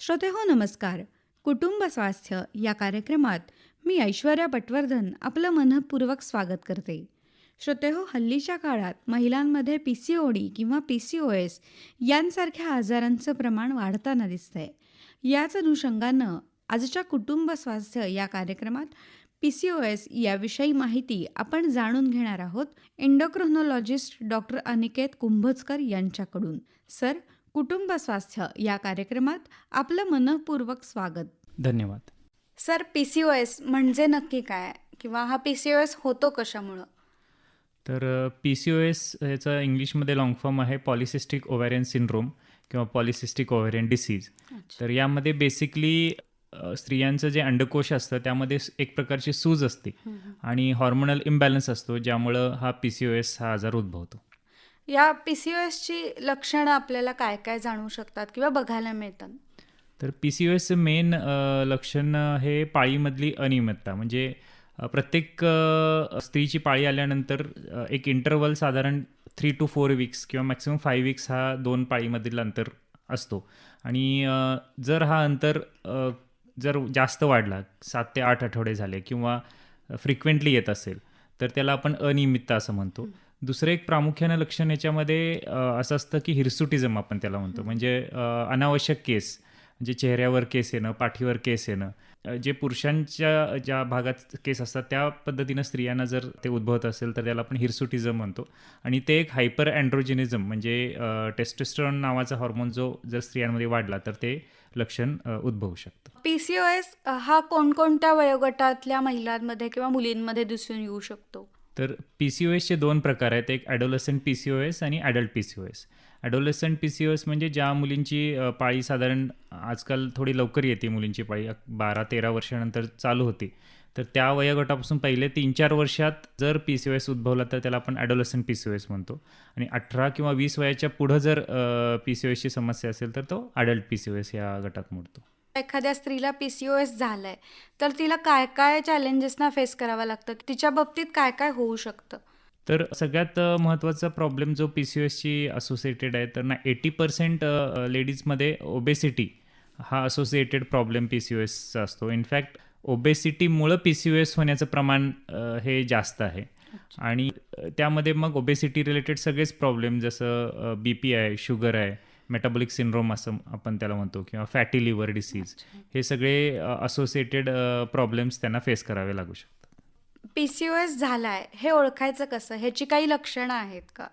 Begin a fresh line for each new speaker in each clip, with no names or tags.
श्रोतेहो नमस्कार. कुटुंब स्वास्थ्य या कार्यक्रमात मी ऐश्वर्या पटवर्धन आपलं मनःपूर्वक स्वागत करते. श्रोतेहो, हल्लीच्या काळात महिलांमध्ये PCOD किंवा PCOS यांसारख्या आजारांचं प्रमाण वाढताना दिसतंय. याच अनुषंगानं आजच्या कुटुंब स्वास्थ्य या कार्यक्रमात PCOS याविषयी माहिती आपण जाणून घेणार आहोत एंडोक्रोनॉलॉजिस्ट डॉक्टर अनिकेत कुंभोजकर यांच्याकडून. सर, कुटुंब स्वास्थ्य या कार्यक्रमात आपलं मनःपूर्वक स्वागत.
धन्यवाद.
सर, PCOS म्हणजे नक्की काय किंवा हा PCOS होतो कशामुळं?
तर PCOS याचा इंग्लिशमध्ये लॉंग फॉर्म आहे पॉलिसिस्टिक ओव्हॅरियन सिंड्रोम किंवा पॉलिसिस्टिक ओव्हॅरियन डिसीज. तर यामध्ये बेसिकली स्त्रियांचं जे अंडकोश असतं त्यामध्ये एक प्रकारची सूज असते आणि हॉर्मोनल इम्बॅलन्स असतो, ज्यामुळं हा PCOS हा आजार उद्भवतो.
या PCOSची लक्षणं आपल्याला काय काय जाणू शकतात किंवा बघायला मिळतात?
तर PCOSचं मेन लक्षण हे पाळीमधली अनियमितता. म्हणजे प्रत्येक स्त्रीची पाळी आल्यानंतर एक इंटरवल साधारण 3 to 4 वीक्स किंवा मॅक्सिमम 5 वीक्स हा 2 पाळीमधील अंतर असतो. आणि जर हा अंतर जर जास्त वाढला, 7 ते 8 आठवडे झाले किंवा फ्रिक्वेंटली येत असेल, तर त्याला आपण अनियमितता असं म्हणतो. दुसरं एक प्रामुख्यानं लक्षण याच्यामध्ये असं असतं की हिर्सुटिझम आपण त्याला म्हणतो. म्हणजे अनावश्यक केस, म्हणजे चेहऱ्यावर केस येणं, पाठीवर केस येणं, जे पुरुषांच्या ज्या भागात केस असतात त्या पद्धतीनं स्त्रियांना जर ते उद्भवत असेल तर त्याला आपण हिर्सुटिझम म्हणतो. आणि ते एक हायपर अँड्रोजिनिझम म्हणजे टेस्टोस्टेरॉन नावाचा हॉर्मोन जो जर स्त्रियांमध्ये वाढला तर ते लक्षण उद्भवू शकतं.
PCOS हा कोणकोणत्या वयोगटातल्या महिलांमध्ये किंवा मुलींमध्ये दिसून येऊ शकतो?
तर PCOSचे 2 प्रकार आहेत. एक ॲडोलसंट PCOS आणि ॲडल्ट PCOS. ॲडोलसंट PCOS म्हणजे ज्या मुलींची पाळी साधारण आजकाल थोडी लवकर येते, मुलींची पाळी 12-13 वर्षानंतर चालू होते. तर त्या वयोगटापासून पहिले 3-4 वर्षात जर PCOS उद्भवला तर त्याला आपण ॲडोलसंट PCOS म्हणतो. आणि 18 किंवा 20 वयाच्या पुढं जर PCOSची समस्या असेल तर तो ॲडल्ट PCOS या गटात मोडतो.
एखाद्या स्त्रीला PCOS झालाय तर तिला काय काय चॅलेंजेसना फेस करावं लागतं? तिच्या बाबतीत काय काय होऊ शकतं?
तर सगळ्यात महत्त्वाचा प्रॉब्लेम जो PCOSशी असोसिएटेड आहे, तर 80% लेडीजमध्ये ओबेसिटी हा असोसिएटेड प्रॉब्लेम PCOSचा असतो. इनफॅक्ट ओबेसिटीमुळं PCOS होण्याचं प्रमाण हे जास्त आहे. आणि त्यामध्ये मग ओबेसिटी रिलेटेड सगळेच प्रॉब्लेम जसं BP आहे, शुगर आहे, मेटाबॉलिक सिंड्रोम असं आपण त्याला म्हणतो, किंवा फॅटी लिव्हर डिसीज, हे सगळे असोसिएटेड प्रॉब्लेम्स त्यांना फेस करावे लागू शकतात.
PCOS झालाय हे ओळखायचं कसं? ह्याची काही लक्षणं आहेत का?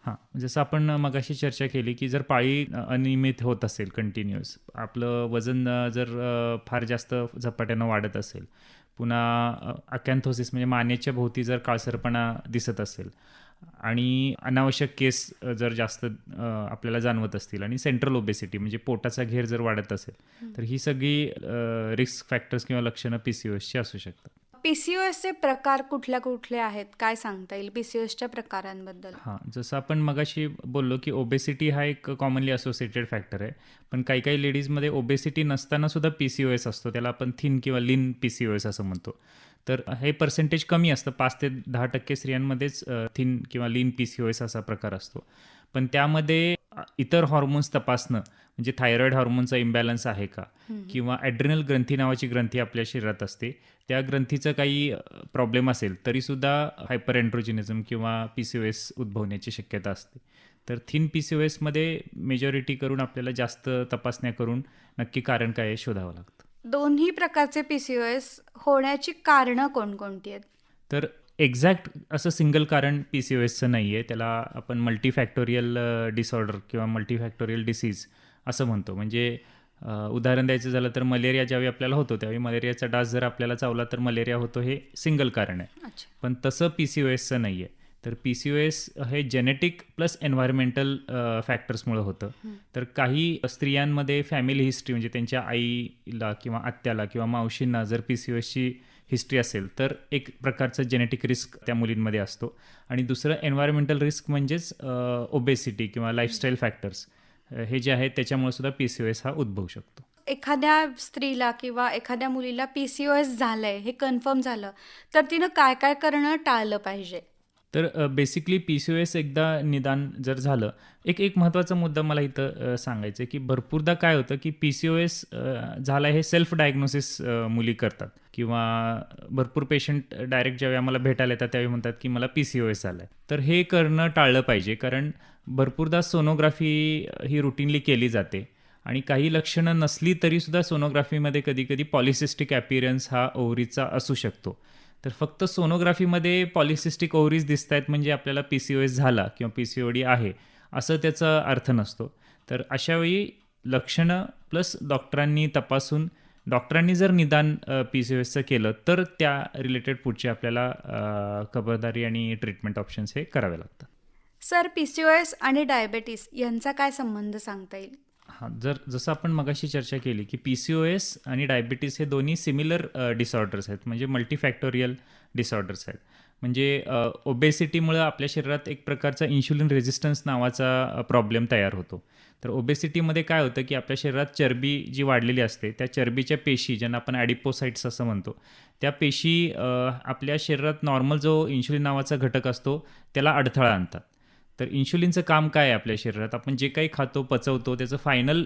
हां, जसं आपण मगाशी चर्चा केली की जर पाळी अनियमित होत असेल कंटिन्युअस, आपलं वजन जर फार जास्त झपाट्यानं वाढत असेल, पुन्हा अकॅन्थोसिस म्हणजे मानेच्या भोवती जर काळसरपणा दिसत असेल, आणि अनावश्यक केस जर जास्त आपल्याला जाणवत असतील, आणि सेंट्रल ओबेसिटी म्हणजे पोटाचा घेर जर वाढत असेल, तर ही सगळी रिस्क फॅक्टर्स किंवा लक्षणं PCOSची असू शकतात.
PCOSचे प्रकार कुठल्या कुठले आहेत? काय सांगता येईल PCOSच्या प्रकारांबद्दल?
हां, जसं आपण मगाशी बोललो की ओबेसिटी हा एक कॉमनली असोसिएटेड फॅक्टर आहे. पण काही काही लेडीजमध्ये ओबेसिटी नसताना सुद्धा PCOS असतो. त्याला आपण थिन किंवा लीन PCOS असं म्हणतो. तर हे पर्सेंटेज कमी असतं. 5 ते 10% स्त्रियांमध्येच थिन किंवा लीन PCOS असा प्रकार असतो. पण त्यामध्ये इतर हॉर्मोन्स तपासणं, म्हणजे थायरॉईड हॉर्मोनचा इम्बॅलन्स आहे का, किंवा ॲड्रिनल ग्रंथी नावाची ग्रंथी आपल्या शरीरात असते, त्या ग्रंथीचं काही प्रॉब्लेम असेल तरीसुद्धा हायपर अँड्रोजिनिझम किंवा PCOS उद्भवण्याची शक्यता असते. तर थिन PCOSमध्ये मेजॉरिटी करून आपल्याला जास्त तपासण्या करून नक्की कारण काय आहे शोधावं लागतं.
दोन्ही प्रकारचे PCOS होण्याची कारणं कोणकोणती आहेत?
तर एक्झॅक्ट असं सिंगल कारण PCOSचं नाही आहे. त्याला आपण मल्टीफॅक्टोरियल डिसऑर्डर किंवा मल्टीफॅक्टोरियल डिसीज असं म्हणतो. म्हणजे उदाहरण द्यायचं झालं तर मलेरिया ज्यावेळी आपल्याला होतो त्यावेळी मलेरियाचा डास जर आपल्याला चावला तर मलेरिया होतो, हे सिंगल कारण आहे. पण तसं PCOSचं नाही आहे. तर PCOS हे जेनेटिक प्लस एन्व्हायरमेंटल फॅक्टर्समुळं होतं. तर काही स्त्रियांमध्ये फॅमिली हिस्ट्री म्हणजे त्यांच्या आईला किंवा आत्याला किंवा मावशींना जर PCOSची हिस्ट्री असेल तर एक प्रकारचं जेनेटिक रिस्क त्या मुलींमध्ये असतो. आणि दुसरं एन्व्हायरमेंटल रिस्क म्हणजेच ओबेसिटी किंवा लाईफस्टाईल फॅक्टर्स हे जे आहेत त्याच्यामुळे सुद्धा PCOS हा उद्भवू शकतो.
एखाद्या स्त्रीला किंवा एखाद्या मुलीला PCOS झालंय हे कन्फर्म झालं तर तिनं काय काय करणं टाळलं पाहिजे?
तर बेसिकली PCOS एकदा निदान जर झालं, एक एक महत्त्वाचा मुद्दा मला इथं सांगायचं आहे, की भरपूरदा काय होतं, की PCOS झाला हे सेल्फ डायग्नोसिस मुली करतात किंवा भरपूर पेशंट डायरेक्ट ज्यावेळी आम्हाला भेटायला येतात त्यावेळी म्हणतात, की मला PCOS झाला आहे. तर हे करणं टाळलं पाहिजे, कारण भरपूरदा सोनोग्राफी ही रुटीनली केली जाते आणि काही लक्षणं नसली तरीसुद्धा सोनोग्राफीमध्ये कधी-कधी पॉलिसिस्टिक अपीअरन्स हा ओव्हरीचा असू शकतो. तर फक्त सोनोग्राफीमध्ये पॉलिसिस्टिक ओव्हरीज दिसतायत म्हणजे आपल्याला PCOS झाला किंवा PCOD आहे असं त्याचा अर्थ नसतो. तर अशावेळी लक्षणं प्लस डॉक्टरांनी तपासून डॉक्टरांनी जर निदान PCOSचं केलं तर त्या रिलेटेड पुढचे आपल्याला खबरदारी आणि ट्रीटमेंट ऑप्शन्स हे करावे लागतात.
सर, PCOS आणि डायबेटीस यांचा काय संबंध सांगता येईल?
हां, जसं आपण मगाशी चर्चा केली, की PCOS आणि डायबिटीस हे दोन्ही सिमिलर डिसऑर्डर्स आहेत, म्हणजे मल्टीफॅक्टोरियल डिसऑर्डर्स आहेत. म्हणजे ओबेसिटीमुळं आपल्या शरीरात एक प्रकारचा इन्शुलिन रेझिस्टन्स नावाचा प्रॉब्लेम तयार होतो. तर ओबेसिटीमध्ये काय होतं, की आपल्या शरीरात चरबी जी वाढलेली असते, त्या चरबीच्या पेशी ज्यांना आपण ॲडिपोसाइट्स असं म्हणतो, त्या पेशी आपल्या शरीरात नॉर्मल जो इन्शुलिन नावाचा घटक असतो, त्याला अडथळा आणतात. तर इन्शुलिनचं काम काय आहे आपल्या शरीरात? आपण जे काही खातो, पचवतो, त्याचं फायनल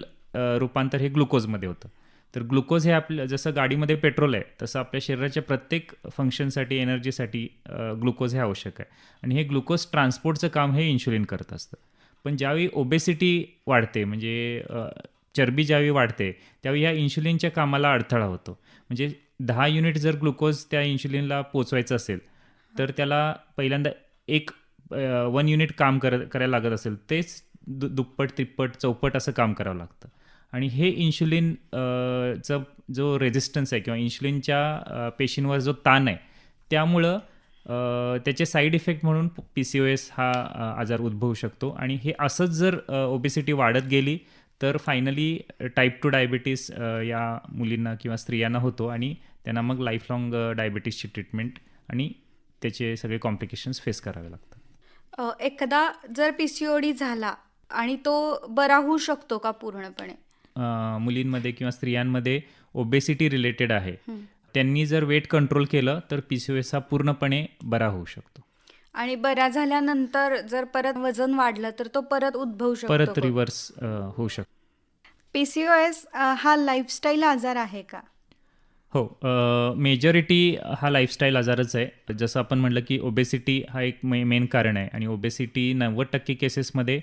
रूपांतर हे ग्लुकोजमध्ये होतं. तर ग्लुकोज हे आपलं जसं गाडीमध्ये पेट्रोल आहे, तसं आपल्या शरीराच्या प्रत्येक फंक्शनसाठी, एनर्जीसाठी ग्लुकोज हे आवश्यक आहे. आणि हे ग्लुकोज ट्रान्सपोर्टचं काम हे इन्शुलिन करत असतं. पण ज्यावेळी ओबेसिटी वाढते, म्हणजे चरबी ज्यावेळी वाढते, त्यावेळी ह्या इन्शुलिनच्या कामाला अडथळा होतो. म्हणजे 10 युनिट जर ग्लुकोज त्या इन्शुलिनला पोचवायचं असेल, तर त्याला पहिल्यांदा 1 युनिट काम करायला लागत असेल, तेच दुप्पट, तिप्पट, चौपट असं काम करावं लागतं. आणि हे इन्शुलिन जो रेझिस्टन्स आहे किंवा इन्शुलिनच्या पेशींवर जो ताण आहे, त्यामुळं त्याचे साईड इफेक्ट म्हणून PCOS हा आजार उद्भवू शकतो. आणि हे असंच जर ओबेसिटी वाढत गेली, तर फायनली टाईप 2 डायबिटीस या मुलींना किंवा स्त्रियांना होतो आणि त्यांना मग लाईफलाँग डायबिटीसची ट्रीटमेंट आणि त्याचे सगळे कॉम्प्लिकेशन्स फेस करावे लागतात.
एकदा जर PCOD झाला आणि तो बरा होऊ शकतो का पूर्णपणे?
मुलींमध्ये किंवा स्त्रियांमध्ये ओबेसिटी रिलेटेड आहे, त्यांनी जर वेट कंट्रोल केलं तर PCOS हा पूर्णपणे बरा होऊ शकतो.
आणि बऱ्या झाल्यानंतर जर परत वजन वाढलं तर तो परत उद्भवू शकतो
परत
का?
रिव्हर्स होऊ शकतो.
PCOS हा लाईफस्टाईल आजार आहे का?
हो, मेजॉरिटी हा लाईफस्टाईल आजारच आहे. जसं आपण म्हटलं, की ओबेसिटी हा एक मेन कारण आहे आणि ओबेसिटी 90% केसेसमध्ये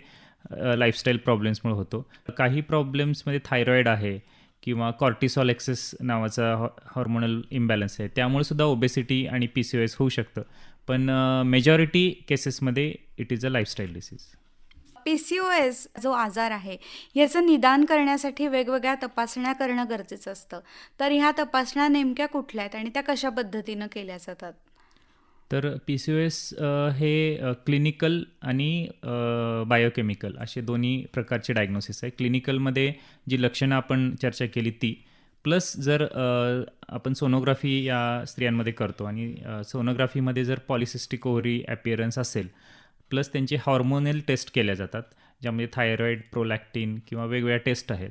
लाईफस्टाईल प्रॉब्लेम्समुळे होतो. काही प्रॉब्लेम्समध्ये थायरॉईड आहे किंवा कॉर्टिसॉल एक्सेस नावाचा हॉर्मोनल इम्बॅलन्स आहे, त्यामुळे सुद्धा ओबेसिटी आणि PCOS होऊ शकतं. पण मेजॉरिटी केसेसमध्ये it is a lifestyle disease.
PCOS जो आजार आहे याचं निदान करण्यासाठी वेगवेगळ्या तपासण्या करणं गरजेचं असतं. तर ह्या तपासण्या नेमक्या कुठल्या आहेत आणि त्या कशा पद्धतीनं केल्या जातात?
तर PCOS हे क्लिनिकल आणि बायोकेमिकल असे दोन्ही प्रकारचे डायग्नोसिस आहे. क्लिनिकलमध्ये जी लक्षणं आपण चर्चा केली ती, प्लस जर आपण सोनोग्राफी या स्त्रियांमध्ये करतो आणि सोनोग्राफीमध्ये जर पॉलिसिस्टिक ओव्हरी अपीअरन्स असेल, प्लस त्यांचे हॉर्मोनल टेस्ट केल्या जातात, ज्यामध्ये थायरॉईड, प्रोलॅक्टिन किंवा वेगवेगळ्या टेस्ट आहेत.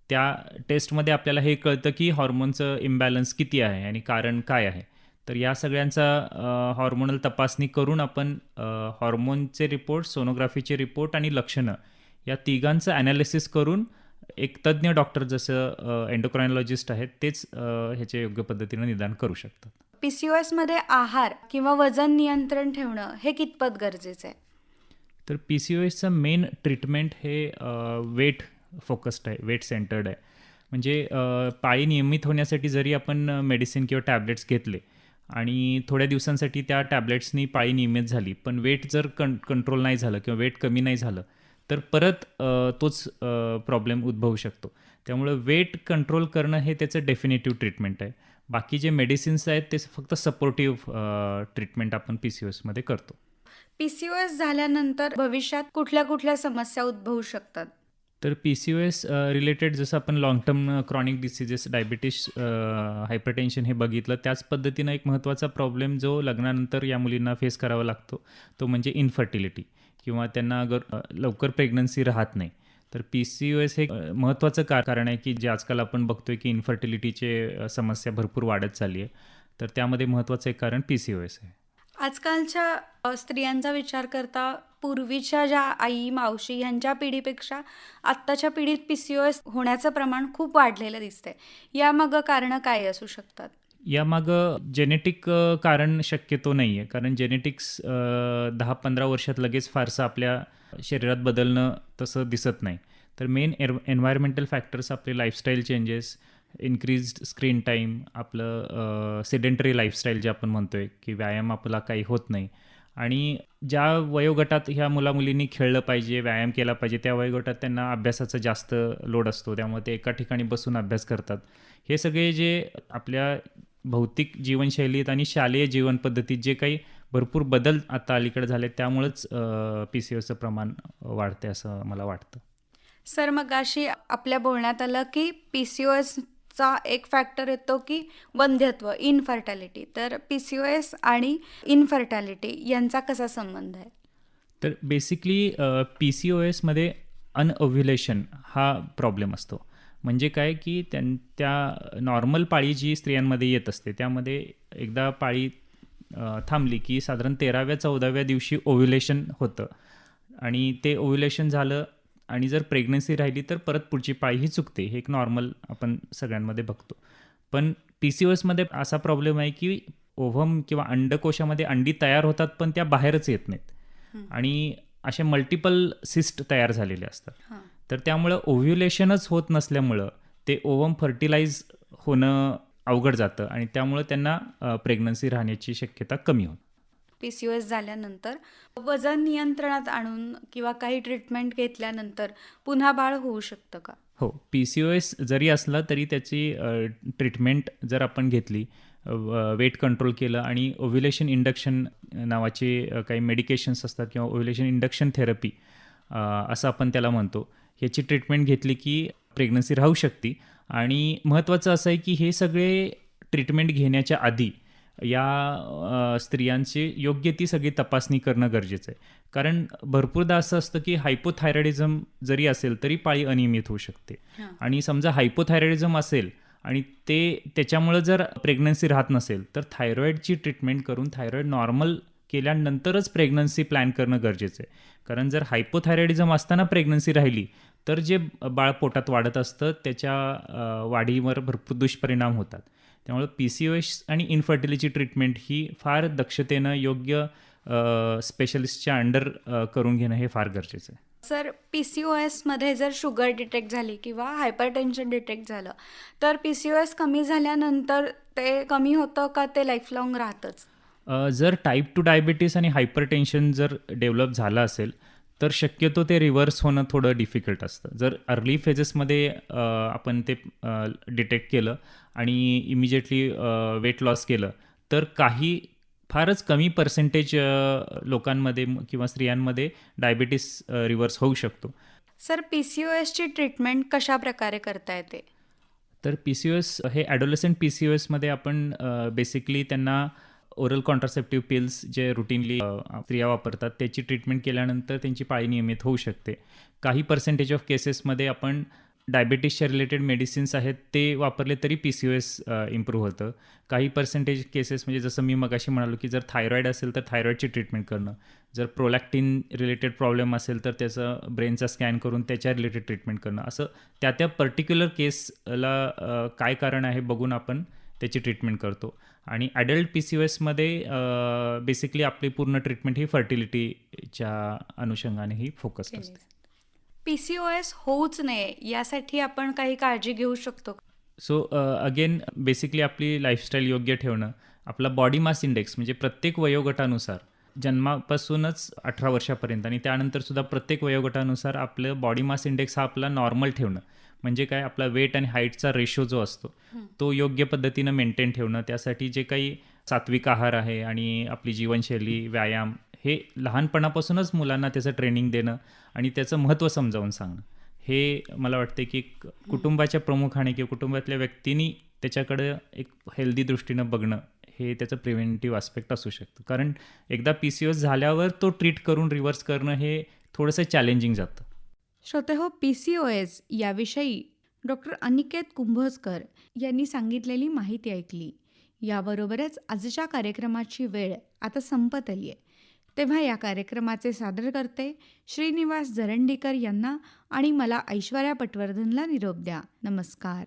त्या टेस्टमध्ये आपल्याला हे कळतं की हॉर्मोनचं इम्बॅलन्स किती आहे आणि कारण काय आहे. तर या सगळ्यांचा हॉर्मोनल तपासणी करून आपण हॉर्मोनचे रिपोर्ट, सोनोग्राफीचे रिपोर्ट आणि लक्षणं या तिघांचं ॲनालिसिस करून एक तज्ज्ञ डॉक्टर जसं एंडोक्रायनॉलॉजिस्ट आहेत तेच ह्याचे योग्य पद्धतीनं निदान करू शकतात.
PCOS मध्ये आहार किंवा वजन नियंत्रण ठेवणं हे कितपत गरजेचं आहे?
तर PCOSचं मेन ट्रीटमेंट हे वेट फोकस्ड आहे, वेट सेंटर्ड आहे. म्हणजे पाळी नियमित होण्यासाठी जरी आपण मेडिसिन किंवा टॅबलेट्स घेतले आणि थोड्या दिवसांसाठी त्या टॅबलेट्सनी पाळी नियमित झाली, पण वेट जर कंट्रोल नाही झालं किंवा वेट कमी नाही झालं, तर परत तोच प्रॉब्लेम उद्भवू शकतो. त्यामुळं वेट कंट्रोल करणं हे त्याचं डेफिनेटिव्ह ट्रीटमेंट आहे. बाकी जे मेडिसिन्स आहेत ते फक्त सपोर्टिव्ह ट्रीटमेंट आपण PCOSमध्ये करतो.
PCOS झाल्यानंतर भविष्यात कुठल्या कुठल्या समस्या उद्भवू शकतात?
तर PCOS रिलेटेड जसं आपण long term chronic diseases, diabetes, hypertension हे बघितलं, त्याच पद्धतीनं एक महत्त्वाचा प्रॉब्लेम जो लग्नानंतर या मुलींना फेस करावा लागतो, तो म्हणजे इन्फर्टिलिटी किंवा त्यांना लवकर प्रेग्नन्सी राहत नाही. तर PCOS हे महत्त्वाचं कारण आहे की जे आजकाल आपण बघतोय की इन्फर्टिलिटीचे समस्या भरपूर वाढत चालली आहे. तर त्यामध्ये महत्त्वाचं एक कारण PCOS आहे.
आजकालच्या स्त्रियांचा विचार करता पूर्वीच्या ज्या आई, मावशी ह्यांच्या पिढीपेक्षा आत्ताच्या पिढीत पी-सी-ओ-एस होण्याचं प्रमाण खूप वाढलेलं दिसतंय. यामागं कारणं काय असू शकतात?
यामागं जेनेटिक कारण शक्यतो नाही आहे. कारण जेनेटिक्स 10-15 वर्षात लगेच फारसं आपल्या शरीरात बदलणं तसं दिसत नाही. तर मेन एन्व्हायर्मेंटल फॅक्टर्स आपले lifestyle changes, increased screen time, आपलं सेडेंटरी लाईफस्टाईल जे आपण म्हणतोय की व्यायाम आपला काही होत नाही. आणि ज्या वयोगटात ह्या मुलामुलींनी खेळलं पाहिजे, व्यायाम केला पाहिजे, त्या वयोगटात त्यांना अभ्यासाचा जास्त लोड असतो. त्यामुळे ते एका ठिकाणी बसून अभ्यास करतात. हे सगळे जे आपल्या भौतिक जीवनशैलीत आणि शालेय जीवन पद्धतीत जे काही भरपूर बदल आता अलीकडे झाले, त्यामुळंच पी-सी-ओ-एसचं प्रमाण वाढते असं मला वाटतं.
सर, मगाशी आपल्या बोलण्यात आलं की पी-सी-ओ-एसचा एक फॅक्टर येतो की वंध्यत्व, इनफर्टॅलिटी. तर पी-सी-ओ-एस आणि इनफर्टॅलिटी यांचा कसा संबंध आहे?
तर बेसिकली पी-सी-ओ-एसमध्ये अनओव्ह्युलेशन हा प्रॉब्लेम असतो. म्हणजे काय की त्या नॉर्मल पाळी जी स्त्रियांमध्ये येत असते, त्यामध्ये एकदा पाळी थांबली की साधारण 13व्या-14व्या दिवशी ओव्ह्युलेशन होतं. आणि ते ओव्ह्युलेशन झालं आणि जर प्रेग्नन्सी राहिली तर परत पुढची पाळी ही चुकते. हे एक नॉर्मल आपण सगळ्यांमध्ये बघतो. पण पी-सी-ओ-एसमध्ये असा प्रॉब्लेम आहे की ओव्हम किंवा अंडकोशामध्ये अंडी तयार होतात, पण त्या बाहेरच येत नाहीत. आणि असे मल्टिपल सिस्ट तयार झालेले असतात.
हां.
तर त्यामुळं ओव्ह्युलेशनच होत नसल्यामुळं ते ओव्हम फर्टिलाइज होणं अवघड जातं आणि त्यामुळं त्यांना प्रेग्नन्सी राहण्याची शक्यता कमी होते.
पी-सी-ओ-एस झाल्यानंतर वजन नियंत्रणात आणून किंवा काही ट्रीटमेंट घेतल्यानंतर पुन्हा बाळ होऊ शकतं का?
हो, पी-सी-ओ-एस जरी असला तरी त्याची ट्रीटमेंट जर आपण घेतली, वेट कंट्रोल केलं आणि ओव्ह्युलेशन इंडक्शन नावाचे काही मेडिकेशन्स असतात किंवा ओव्ह्युलेशन इंडक्शन थेरपी असं आपण त्याला म्हणतो. ह्याची ट्रीटमेंट घेतली की प्रेग्नन्सी राहू शकते. आणि महत्त्वाचं असं आहे की हे सगळे ट्रीटमेंट घेण्याच्या आधी या स्त्रियांची योग्य ती सगळी तपासणी करणं गरजेचं आहे. कारण भरपूरदा असं असतं की हायपोथायरॉइडिझम जरी असेल तरी पाळी अनियमित होऊ शकते.
हां.
आणि समजा हायपोथायरॉइडिझम असेल आणि त्याच्यामुळं जर प्रेग्नन्सी राहत नसेल तर थायरॉईडची ट्रीटमेंट करून थायरॉईड नॉर्मल केल्यानंतरच प्रेग्नन्सी प्लॅन करणं गरजेचं आहे. कारण जर हायपोथायरॉइडिझम असताना प्रेग्नन्सी राहिली तर जे बाळ पोटात वाढत असतं त्याच्या वाढीवर भरपूर दुष्परिणाम होतात. त्यामुळे पी-सी-ओ-एस आणि इनफर्टिलिटी ट्रीटमेंट ही फार दक्षतेनं योग्य स्पेशलिस्टच्या अंडर करून घेणं हे फार गरजेचं आहे.
सर, पी-सी-ओ-एसमध्ये जर शुगर डिटेक्ट झाली किंवा हायपरटेन्शन डिटेक्ट झालं, तर पी-सी-ओ-एस कमी झाल्यानंतर ते कमी होतं का ते लाईफलाँग राहतंच?
जर टाईप 2 डायबिटीस आणि हायपरटेन्शन जर डेव्हलप झालं असेल तर शक्यतो ते रिव्हर्स होणं थोडं डिफिकल्ट असतं. जर अर्ली फेजेसमध्ये आपण ते डिटेक्ट केलं आणि इमिजिएटली वेट लॉस केलं तर काही फारच कमी पर्सेंटेज लोकांमध्ये किंवा स्त्रियांमध्ये डायबिटीस रिव्हर्स होऊ शकतो.
सर, पी-सी-ओ-एसची ट्रीटमेंट कशा प्रकारे करता येते?
तर पी-सी-ओ-एस हे ॲडोलसंट पी-सी-ओ-एसमध्ये आपण बेसिकली त्यांना ओरल कॉन्ट्रासेप्टिव्ह पिल्स जे रुटीनली स्त्रिया वापरतात त्याची ट्रीटमेंट केल्यानंतर त्यांची पाळी नियमित होऊ शकते. काही पर्सेंटेज ऑफ केसेसमध्ये आपण डायबिटीसच्या रिलेटेड मेडिसिन्स आहेत ते वापरले तरी पी-सी-ओ-एस इम्प्रूव्ह होतं. काही पर्सेंटेज केसेस म्हणजे जसं मी मगाशी म्हणालो की जर थायरॉईड असेल तर थायरॉईडची ट्रीटमेंट करणं, जर प्रोलॅक्टिन रिलेटेड प्रॉब्लेम असेल तर त्याचं ब्रेनचा स्कॅन करून त्याच्या रिलेटेड ट्रीटमेंट करणं, असं त्या पर्टिक्युलर केसला काय कारण आहे बघून आपण त्याची ट्रीटमेंट करतो. आणि ॲडल्ट पी-सी-ओ-एसमध्ये बेसिकली आपली पूर्ण ट्रीटमेंट ही फर्टिलिटीच्या अनुषंगाने ही फोकस्ड असते.
पी-सी-ओ-एस होऊच नये यासाठी आपण काही काळजी घेऊ शकतो का?
सो अगेन बेसिकली आपली लाईफस्टाईल योग्य ठेवणं, आपला बॉडी मास इंडेक्स म्हणजे प्रत्येक वयोगटानुसार जन्मापासूनच 18 वर्षापर्यंत आणि त्यानंतरसुद्धा प्रत्येक वयोगटानुसार आपलं बॉडी मास इंडेक्स हा आपला नॉर्मल ठेवणं. म्हणजे काय, आपला वेट आणि हाईटचा रेशो जो असतो तो योग्य पद्धतीनं मेंटेन ठेवणं. त्यासाठी जे काही सात्विक आहार आहे आणि आपली जीवनशैली, व्यायाम हे लहानपणापासूनच मुलांना त्याचं ट्रेनिंग देणं आणि त्याचं महत्त्व समजावून सांगणं, हे मला वाटते की कुटुंबाच्या प्रमुखाने किंवा कुटुंबातल्या व्यक्तींनी त्याच्याकडं एक हेल्दी दृष्टीनं बघणं हे त्याचं प्रिव्हेंटिव्ह आस्पेक्ट असू शकतं. कारण एकदा पी-सी-ओ-एस झाल्यावर तो ट्रीट करून रिव्हर्स करणं हे थोडंसं चॅलेंजिंग जातं.
श्रोतेहो, पी-सी-ओ-एस याविषयी डॉक्टर अनिकेत कुंभोजकर यांनी सांगितलेली माहिती ऐकली. याबरोबरच आजच्या कार्यक्रमाची वेळ आता संपत आली आहे. तेव्हा या कार्यक्रमाचे सादरकर्ते श्रीनिवास जरंडीकर यांना आणि मला ऐश्वर्या पटवर्धनला निरोप द्या. नमस्कार.